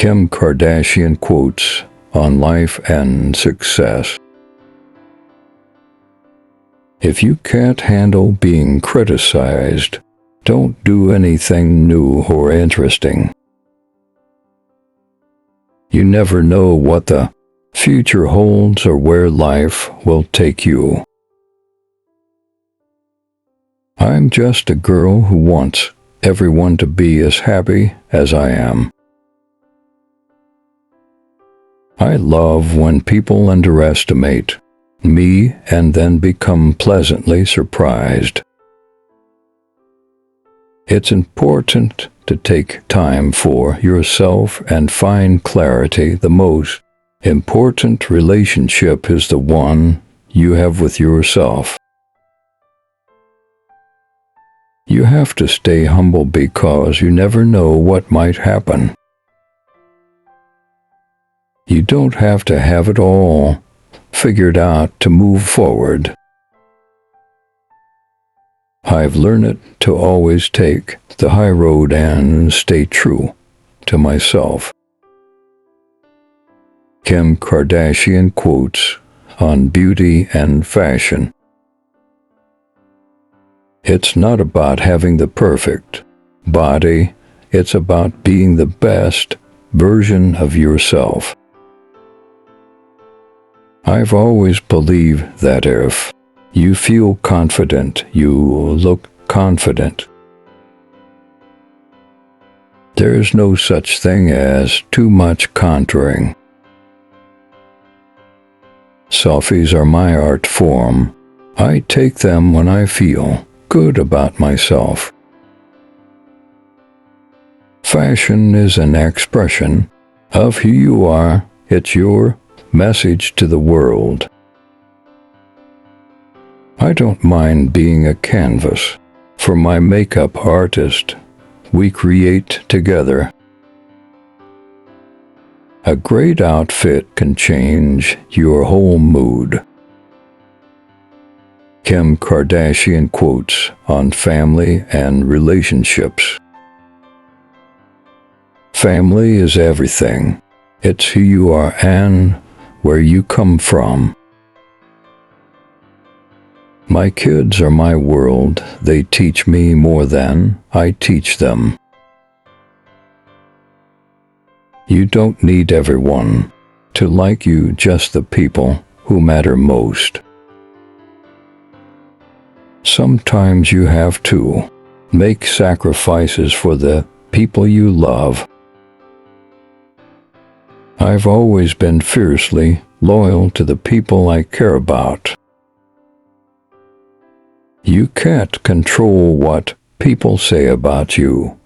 Kim Kardashian quotes on life and success. If you can't handle being criticized, don't do anything new or interesting. You never know what the future holds or where life will take you. I'm just a girl who wants everyone to be as happy as I am. I love when people underestimate me and then become pleasantly surprised. It's important to take time for yourself and find clarity. The most important relationship is the one you have with yourself. You have to stay humble because you never know what might happen. You don't have to have it all figured out to move forward. I've learned to always take the high road and stay true to myself. Kim Kardashian quotes on beauty and fashion. It's not about having the perfect body, it's about being the best version of yourself. I've always believed that if you feel confident, you look confident. There's no such thing as too much contouring. Selfies are my art form. I take them when I feel good about myself. Fashion is an expression of who you are. It's your message to the world. I don't mind being a canvas for my makeup artist. We create together. A great outfit can change your whole mood. Kim Kardashian quotes on family and relationships. Family is everything. It's who you are and where you come from. My kids are my world. They teach me more than I teach them. You don't need everyone to like you, just the people who matter most. Sometimes you have to make sacrifices for the people you love. I've always been fiercely loyal to the people I care about. You can't control what people say about you,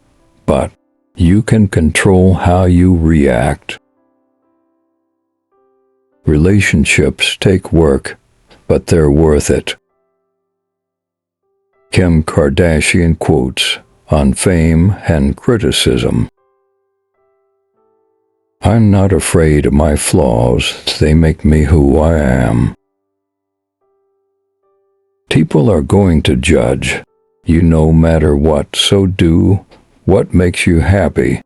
but you can control how you react. Relationships take work, but they're worth it. Kim Kardashian quotes on fame and criticism. I'm not afraid of my flaws. They make me who I am. People are going to judge you no matter what, so do what makes you happy.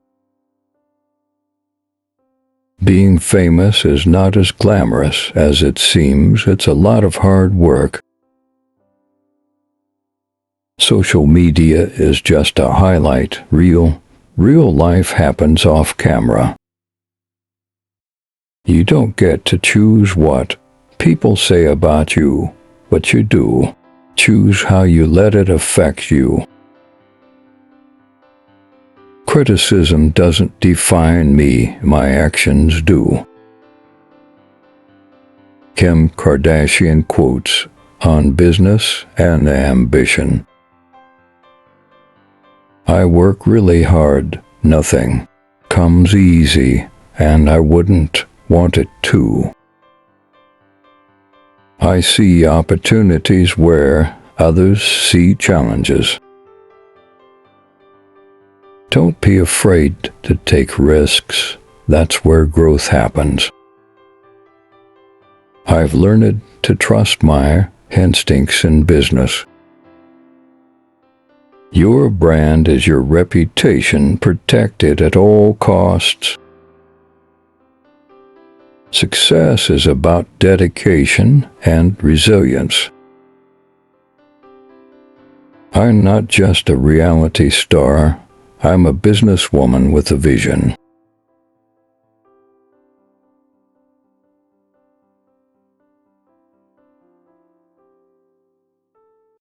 Being famous is not as glamorous as it seems. It's a lot of hard work. Social media is just a highlight reel. Real life happens off camera. You don't get to choose what people say about you, but you do. Choose how you let it affect you. Criticism doesn't define me, my actions do. Kim Kardashian quotes on business and ambition. I work really hard. Nothing comes easy, and I wouldn't want it to. I see opportunities where others see challenges. Don't be afraid to take risks. That's where growth happens. I've learned to trust my instincts in business. Your brand is your reputation. Protect it at all costs. Success is about dedication and resilience. I'm not just a reality star. I'm a businesswoman with a vision.